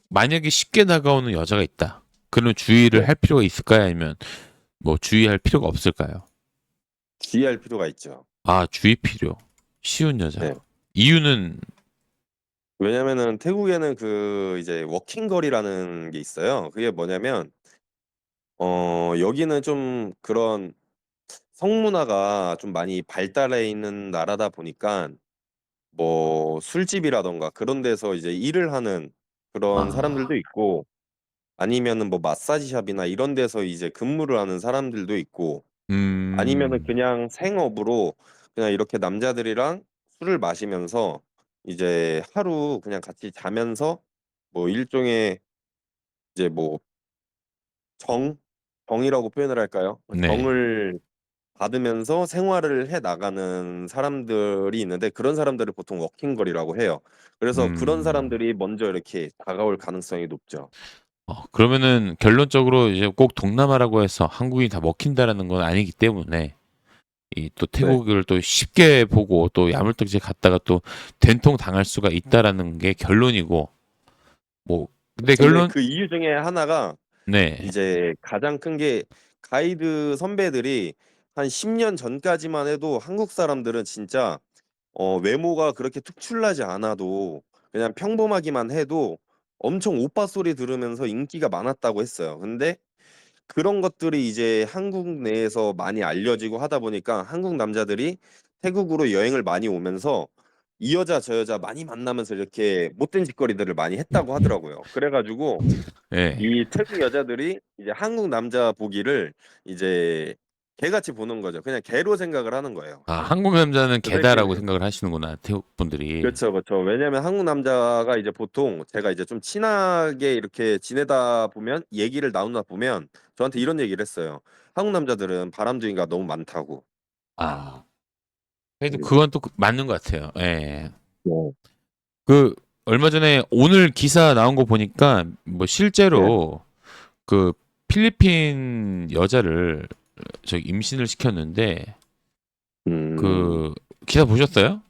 만약에 쉽게 다가오는 여자가 있다. 그러면 주의를 네. 할 필요가 있을까요? 아니면 뭐 주의할 필요가 없을까요? 주의할 필요가 있죠. 주의 필요. 쉬운 여자. 네. 이유는 왜냐면은 태국에는 그 이제 워킹 걸이라는 게 있어요. 그게 뭐냐면 여기는 좀 그런 성문화가 좀 많이 발달해 있는 나라다 보니까 뭐 술집이라던가 그런 데서 이제 일을 하는 그런 사람들도 아, 있고 아니면은 뭐 마사지샵이나 이런 데서 이제 근무를 하는 사람들도 있고 아니면은 음, 그냥 생업으로 그냥 이렇게 남자들이랑 술을 마시면서 이제 하루 그냥 같이 자면서 뭐 일종의 이제 뭐 정 정이라고 표현을 할까요? 네. 정을 받으면서 생활을 해 나가는 사람들이 있는데 그런 사람들을 보통 워킹걸이라고 해요. 그래서 그런 음. 사람들이 먼저 이렇게 다가올 가능성이 높죠. 그러면은 결론적으로 이제 꼭 동남아라고 해서 한국인이 다 먹힌다라는 건 아니기 때문에 이 또 네. 태국을 또 쉽게 보고 또 야물딱지 갔다가 또 된통 당할 수가 있다라는 게 결론이고 뭐 근데 근데 결론 그 이유 중에 하나가 네. 이제 가장 큰 게 가이드 선배들이 한 10년 전까지만 해도 한국 사람들은 진짜 외모가 그렇게 특출나지 않아도 그냥 평범하기만 해도 엄청 오빠 소리 들으면서 인기가 많았다고 했어요. 근데 그런 것들이 이제 한국 내에서 많이 알려지고 하다 보니까 한국 남자들이 태국으로 여행을 많이 오면서 이 여자 저 여자 많이 만나면서 이렇게 못된 짓거리들을 많이 했다고 하더라고요. 그래가지고 예. 이 태국 여자들이 이제 한국 남자 보기를 이제 개같이 보는 거죠. 그냥 개로 생각을 하는 거예요. 한국 남자는 그 개다라고 새끼는. 생각을 하시는구나, 태국 분들이. 그렇죠, 그렇죠. 왜냐면 한국 남자가 이제 보통 제가 이제 좀 친하게 이렇게 지내다 보면 얘기를 나누다 보면 저한테 이런 얘기를 했어요. 한국 남자들은 바람둥이가 너무 많다고. 아, 그래도 음. 그건 또 맞는 것 같아요. 예. 네. 그 얼마 전에 오늘 기사 나온 거 보니까 뭐 네. 실제로 그 필리핀 여자를 저 임신을 시켰는데 음. 그 기사 보셨어요?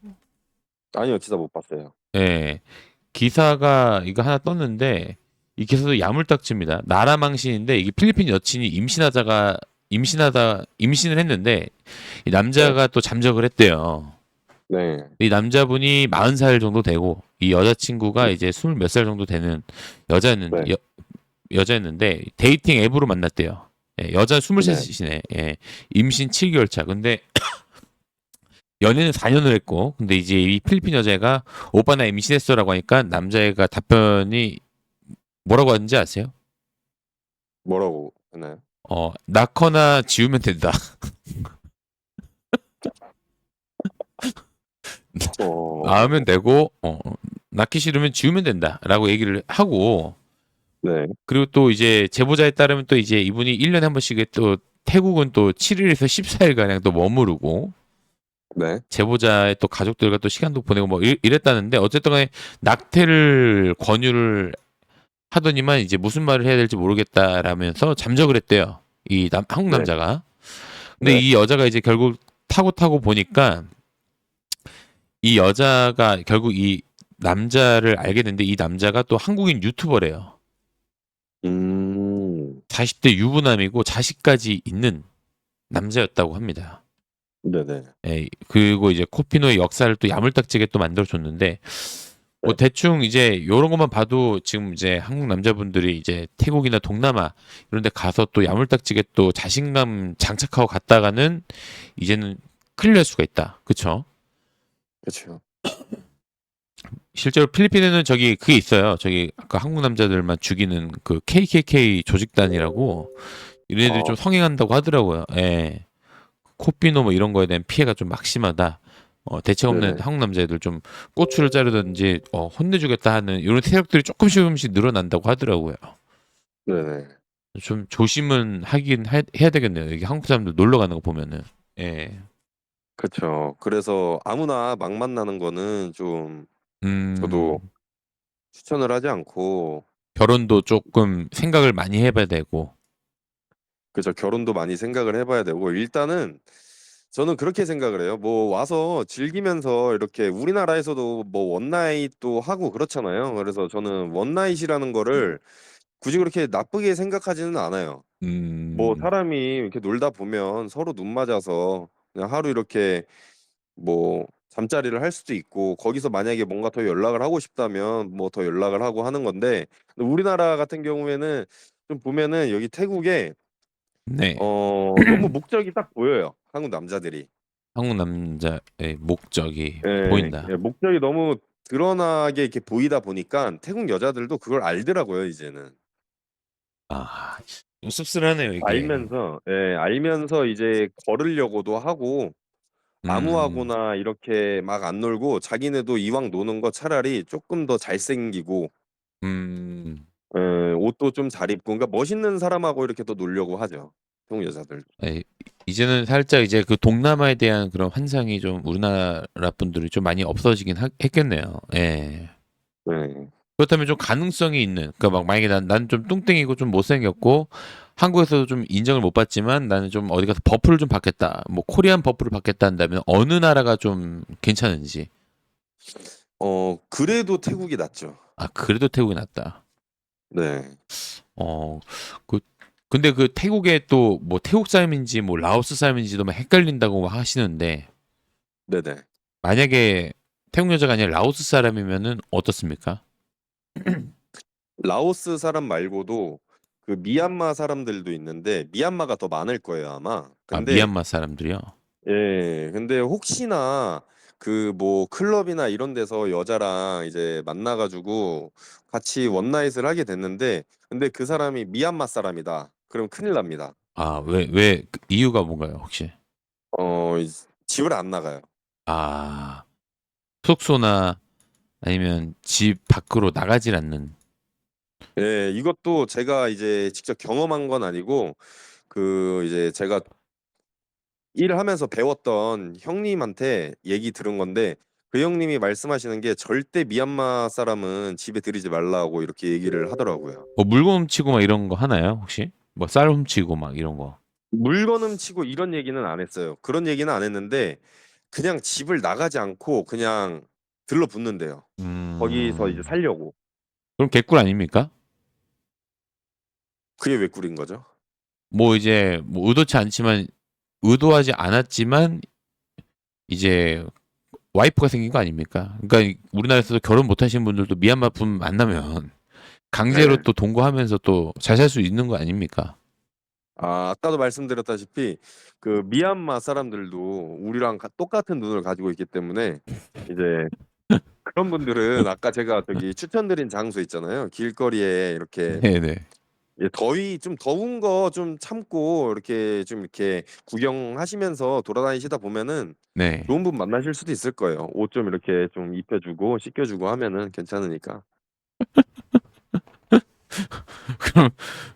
아니요, 진짜 못 봤어요. 예. 기사가 이거 하나 떴는데 이 기사도 야물딱지입니다. 나라 망신인데 이게 필리핀 여친이 임신을 했는데 이 네. 남자가 또 잠적을 했대요. 네. 이 남자분이 40살 정도 되고 이 여자친구가 네. 이제 20 몇 살 정도 되는 여자였는데 네. 여자였는데 데이팅 앱으로 만났대요. 예, 여자 네. 23이네. 예, 임신 7개월 차. 근데 연애는 4년을 했고 근데 이제 이 필리핀 여자애가 오빠 나 임신했어라고 하니까 남자애가 답변이 뭐라고 하는지 아세요? 뭐라고 하나요? 낳거나 지우면 된다. 어. 낳으면 되고 낳기 싫으면 지우면 된다라고 얘기를 하고 네. 그리고 또 이제 제보자에 따르면 또 이제 이분이 1년에 한 번씩 또 태국은 또 7일에서 14일 가량 또 머무르고 네. 제보자의 또 가족들과 또 시간도 보내고 뭐 이랬다는데 어쨌든 간에 낙태를 권유를 하더니만 이제 무슨 말을 해야 될지 모르겠다라면서 잠적을 했대요. 한국 네. 남자가. 근데 네. 이 여자가 이제 결국 타고 보니까 이 여자가 결국 이 남자를 알게 됐는데 이 남자가 또 한국인 유튜버래요. 음. 40대 유부남이고 자식까지 있는 남자였다고 합니다. 네네. 예, 그리고 이제 코피노의 역사를 또 야물딱지게 또 만들어줬는데 뭐 네. 대충 이제 요런 것만 봐도 지금 이제 한국 남자분들이 이제 태국이나 동남아 이런 데 가서 또 야물딱지게 또 자신감 장착하고 갔다가는 이제는 큰일 날 수가 있다. 그쵸? 그렇죠. 실제로 필리핀에는 저기 그게 있어요. 저기 아까 한국 남자들만 죽이는 그 KKK 조직단이라고 이런 애들이 좀 아, 성행한다고 하더라고요. 예. 코피노 뭐 이런 거에 대한 피해가 좀 막심하다. 대책 없는 네네. 한국 남자애들 좀 고추를 자르든지 혼내주겠다 하는 이런 세력들이 조금씩 늘어난다고 하더라고요. 네네. 좀 조심은 해야 되겠네요. 여기 한국 사람들 놀러 가는 거 보면은. 예. 그쵸. 그래서 아무나 막 만나는 거는 좀 저도 음, 추천을 하지 않고 결혼도 조금 생각을 많이 해봐야 되고. 그죠. 결혼도 많이 생각을 해 봐야 되고 일단은 저는 그렇게 생각을 해요. 뭐 와서 즐기면서 이렇게 우리나라에서도 뭐 원나잇도 하고 그렇잖아요. 그래서 저는 원나잇이라는 거를 굳이 그렇게 나쁘게 생각하지는 않아요. 뭐 음, 사람이 이렇게 놀다 보면 서로 눈 맞아서 그냥 하루 이렇게 뭐 잠자리를 할 수도 있고 거기서 만약에 뭔가 더 연락을 하고 싶다면 뭐 더 연락을 하고 하는 건데 근데 우리나라 같은 경우에는 좀 보면은 여기 태국에 네. 너무 목적이 딱 보여요. 한국 남자들이. 한국 남자의 목적이 예. 예. 보인다. 목적이 너무 드러나게 이렇게 보이다 보니까 태국 여자들도 그걸 알더라고요, 이제는. 아, 좀 씁쓸하네요, 이게. 알면서 이제 거르려고도 하고 음, 아무하고나 이렇게 막 안 놀고 자기네도 이왕 노는 거 차라리 쪼끔 더 잘생기고 음. 옷도 좀 잘 입고 그러니까 멋있는 사람하고 이렇게 또 놀려고 하죠. 태국 여자들. 예, 이제는 살짝 이제 그 동남아에 대한 그런 환상이 좀 우리나라 분들이 좀 많이 없어지긴 했겠네요. 예. 네. 그렇다면 좀 가능성이 있는, 그러니까 막 만약에 난 좀 뚱땡이고 좀 못생겼고 한국에서도 좀 인정을 못 받지만 나는 좀 어디 가서 버프를 좀 받겠다, 뭐 코리안 버프를 받겠다 한다면 어느 나라가 좀 괜찮은지. 그래도 태국이 낫죠. 아, 그래도 태국이 낫다. 네. 어, 그 근데 그 태국에 또 뭐 태국 사람인지 뭐 라오스 사람인지도 막 헷갈린다고 하시는데 네네. 만약에 태국 여자가 아니라 라오스 사람이면은 어떻습니까? 라오스 사람 말고도 그 미얀마 사람들도 있는데 미얀마가 더 많을 거예요, 아마. 아, 근데 미얀마 사람들이요? 근데 혹시나 그 뭐 클럽이나 이런 데서 여자랑 이제 만나가지고 같이 원나잇을 하게 됐는데 근데 그 사람이 미얀마 사람이다. 그럼 큰일 납니다. 아, 왜, 그 이유가 뭔가요, 혹시? 어, 집을 안 나가요. 아, 숙소나 아니면 집 밖으로 나가질 않는. 이것도 제가 이제 직접 경험한 건 아니고 그 이제 제가 일을 하면서 배웠던 형님한테 얘기 들은 건데 그 형님이 말씀하시는 게 절대 미얀마 사람은 집에 들이지 말라고 이렇게 얘기를 하더라고요. 뭐 물건 훔치고 막 이런 거 하나요, 혹시? 뭐 쌀 훔치고 막 이런 거. 물건 훔치고 이런 얘기는 안 했어요. 그런 얘기는 안 했는데 그냥 집을 나가지 않고 그냥 들러붙는데요. 거기서 이제 음, 살려고. 그럼 개꿀 아닙니까? 그게 왜 꿀인 거죠? 뭐 이제 뭐 의도치 않지만 의도하지 않았지만 이제 와이프가 생긴 거 아닙니까? 그러니까 우리나라에서도 결혼 못 하신 분들도 미얀마 분 만나면 강제로 네. 또 동거하면서 또 잘 살 수 있는 거 아닙니까? 아까도 말씀드렸다시피 그 미얀마 사람들도 우리랑 똑같은 눈을 가지고 있기 때문에 이제 그런 분들은 아까 제가 저기 추천드린 장소 있잖아요. 길거리에 이렇게 네네. 더위 좀 더운 거 좀 참고 이렇게 좀 이렇게 구경하시면서 돌아다니시다 보면은 네. 좋은 분 만나실 수도 있을 거예요. 옷 좀 이렇게 좀 입혀주고 씻겨주고 하면은 괜찮으니까. 그럼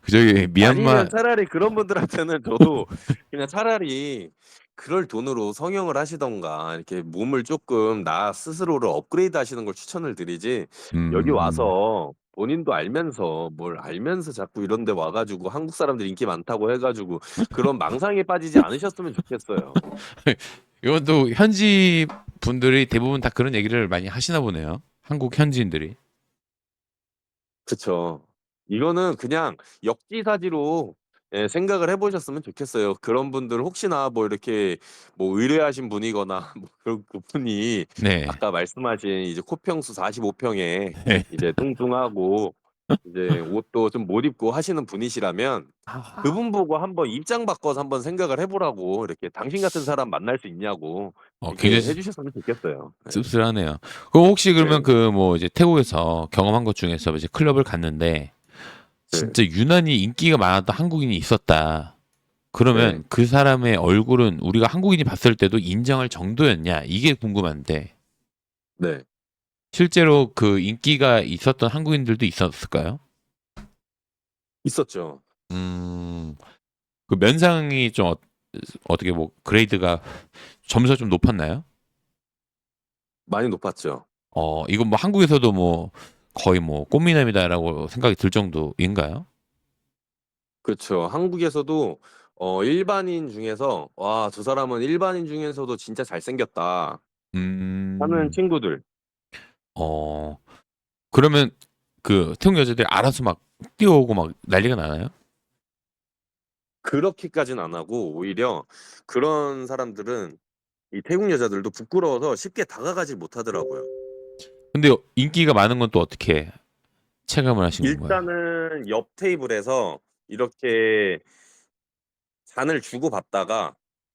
저기 아니면 미얀마. 차라리 그런 분들한테는 저도 그냥 차라리 그럴 돈으로 성형을 하시던가 이렇게 몸을 조금 나 스스로를 업그레이드 하시는 걸 추천을 드리지 여기 음. 와서 본인도 알면서 뭘 알면서 자꾸 이런 데 와가지고 한국 사람들 인기 많다고 해가지고 그런 망상에 빠지지 않으셨으면 좋겠어요. 이것도 현지 분들이 대부분 다 그런 얘기를 많이 하시나 보네요. 한국 현지인들이. 그쵸. 이거는 그냥 역지사지로 생각을 해보셨으면 좋겠어요. 그런 분들 혹시나 뭐 이렇게 뭐 의뢰하신 분이거나 뭐 그분이 네. 아까 말씀하신 이제 코평수 45평에 네. 이제 뚱뚱하고 이제 옷도 좀 못 입고 하시는 분이시라면 그분 보고 한번 입장 바꿔서 한번 생각을 해보라고 이렇게 당신 같은 사람 만날 수 있냐고 이렇게 굉장히 해주셨으면 좋겠어요. 네. 씁쓸하네요. 그럼 혹시 그러면 네. 그 뭐 이제 태국에서 경험한 것 중에서 이제 클럽을 갔는데 네. 진짜 유난히 인기가 많았던 한국인이 있었다. 그러면 네. 그 사람의 얼굴은 우리가 한국인이 봤을 때도 인정할 정도였냐? 이게 궁금한데 네. 실제로 그 인기가 있었던 한국인들도 있었을까요? 있었죠. 음, 그 면상이 좀 어떻게 뭐 그레이드가 점수가 좀 높았나요? 많이 높았죠. 이건 뭐 한국에서도 뭐 거의 뭐 꽃미남이다라고 생각이 들 정도인가요? 그렇죠. 한국에서도 일반인 중에서 와, 저 사람은 일반인 중에서도 진짜 잘생겼다 하는 음, 친구들. 어, 그러면 그 태국 여자들이 알아서 막 뛰어오고 막 난리가 나나요? 그렇게까지는 안 하고 오히려 그런 사람들은 이 태국 여자들도 부끄러워서 쉽게 다가가지 못하더라고요. 근데 인기가 많은 건 또 어떻게 체감을 하신 건가요? 일단은 옆 테이블에서 이렇게 잔을 주고받다가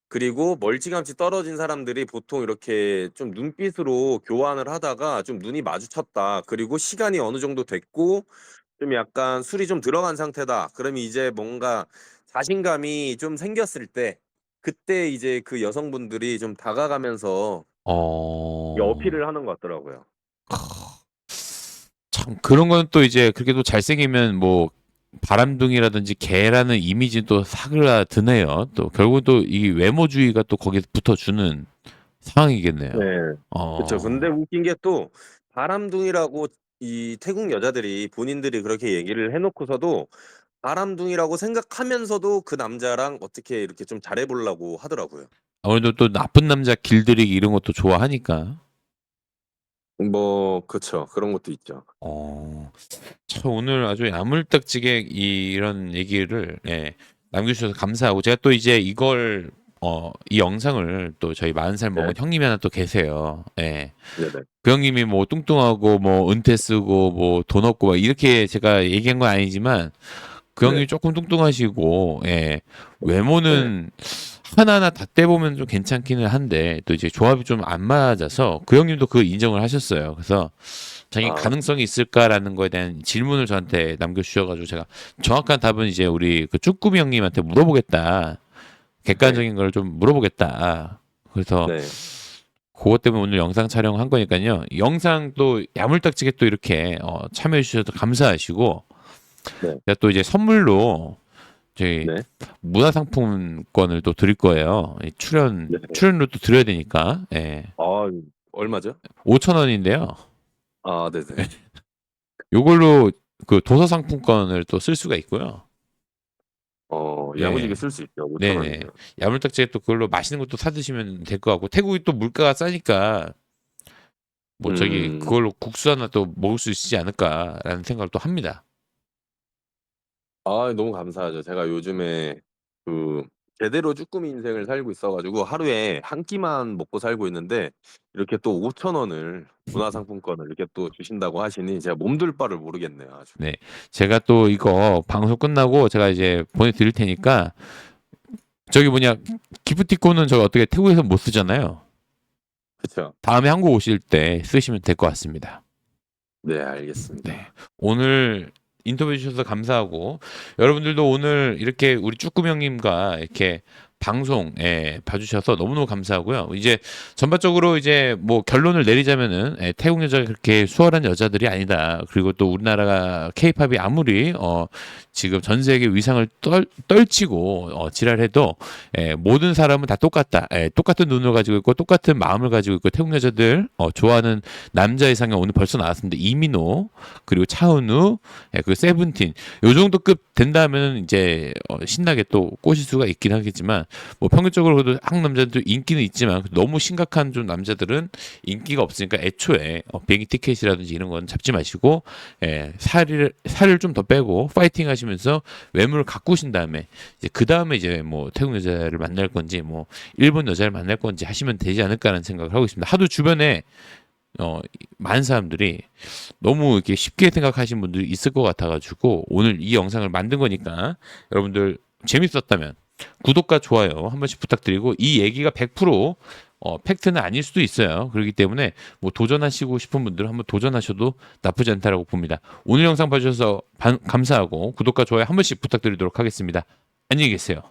그리고 멀찌감치 떨어진 사람들이 보통 이렇게 좀 눈빛으로 교환을 하다가 좀 눈이 마주쳤다. 그리고 시간이 어느 정도 됐고 좀 약간 술이 좀 들어간 상태다. 그러면 이제 뭔가 자신감이 좀 생겼을 때 그때 이제 그 여성분들이 좀 다가가면서 이 어, 어필을 하는 것 같더라고요. 참 그런 건 또 이제 그렇게 또 잘생기면 뭐 바람둥이라든지 개라는 이미지도 사그라드네요. 또 결국 또 이 외모주의가 또 거기에 붙어주는 상황이겠네요. 네. 그쵸. 근데 웃긴 게 또 바람둥이라고 이 태국 여자들이 본인들이 그렇게 얘기를 해놓고서도 바람둥이라고 생각하면서도 그 남자랑 어떻게 이렇게 좀 잘해보려고 하더라고요. 아무래도 또 나쁜 남자 길들이기 이런 것도 좋아하니까. 뭐 그쵸. 그런 것도 있죠. 저 오늘 아주 야물딱지게 이런 얘기를 남겨주셔서 감사하고 제가 또 이제 이걸 이 영상을 또 저희 40살 먹은 형님이 하나 또 계세요. 네네. 그 형님이 뭐 뚱뚱하고 뭐 은퇴 쓰고 뭐 돈 없고 막 이렇게 제가 얘기한 건 아니지만 그 형님이 조금 뚱뚱하시고 외모는 하나하나 다 떼보면 좀 괜찮기는 한데 또 이제 조합이 좀 안 맞아서 그 형님도 그 인정을 하셨어요. 그래서 자기 가능성이 있을까라는 거에 대한 질문을 저한테 남겨주셔가지고 제가 정확한 답은 이제 우리 그 쭈꾸미 형님한테 물어보겠다. 객관적인 걸 좀 물어보겠다. 그래서 그것 때문에 오늘 영상 촬영한 거니까요. 영상 또 야물딱지게 또 이렇게 참여해 주셔서 감사하시고 제가 또 이제 선물로 저희 문화상품권을 또 드릴 거예요. 출연료 또 드려야 되니까. 얼마죠? 5,000원인데요. 네네. 요걸로 그 도서 상품권을 또 쓸 수가 있고요. 야무지게 쓸 수 있죠. 5,000원이면. 야물딱지게 또 그걸로 맛있는 것도 사 드시면 될 것 같고 태국이 또 물가가 싸니까 뭐 저기 그걸로 국수 하나 또 먹을 수 있지 않을까라는 생각을 또 합니다. 너무 감사하죠. 제가 요즘에 그 제대로 쭈꾸미 인생을 살고 있어가지고 하루에 한 끼만 먹고 살고 있는데 이렇게 또 5,000원을 문화상품권을 이렇게 또 주신다고 하시니 제가 몸둘 바를 모르겠네요. 아주. 네. 제가 또 이거 방송 끝나고 제가 이제 보내드릴 테니까 저기 뭐냐 기프티콘은 저 어떻게 태국에서 못 쓰잖아요. 그렇죠. 다음에 한국 오실 때 쓰시면 될 것 같습니다. 네, 알겠습니다. 오늘 인터뷰해 주셔서 감사하고 여러분들도 오늘 이렇게 우리 쭈꾸미 형님과 이렇게 방송에 봐주셔서 너무너무 감사하고요. 이제 전반적으로 이제 뭐 결론을 내리자면은 태국 여자가 그렇게 수월한 여자들이 아니다. 그리고 또 우리나라가 케이팝이 아무리 지금 전 세계 위상을 떨치고 지랄해도 모든 사람은 다 똑같다. 똑같은 눈을 가지고 있고 똑같은 마음을 가지고 있고 태국 여자들 좋아하는 남자 이상이 오늘 벌써 나왔습니다. 이민호 그리고 차은우 그리고 세븐틴 요 정도 급 된다면 이제 신나게 또 꼬실 수가 있긴 하겠지만 뭐 평균적으로 그래도 한국 남자들도 인기는 있지만 너무 심각한 좀 남자들은 인기가 없으니까 애초에 비행기 티켓이라든지 이런 건 잡지 마시고 살을 좀 더 빼고 파이팅 하시면서 외모를 가꾸신 다음에 이제 그 다음에 이제 뭐 태국 여자를 만날 건지 뭐 일본 여자를 만날 건지 하시면 되지 않을까라는 생각을 하고 있습니다. 하도 주변에 많은 사람들이 너무 이렇게 쉽게 생각하시는 분들이 있을 것 같아가지고 오늘 이 영상을 만든 거니까 여러분들 재밌었다면 구독과 좋아요 한 번씩 부탁드리고 이 얘기가 100% 팩트는 아닐 수도 있어요. 그렇기 때문에 뭐 도전하시고 싶은 분들은 한번 도전하셔도 나쁘지 않다라고 봅니다. 오늘 영상 봐주셔서 감사하고 구독과 좋아요 한 번씩 부탁드리도록 하겠습니다. 안녕히 계세요.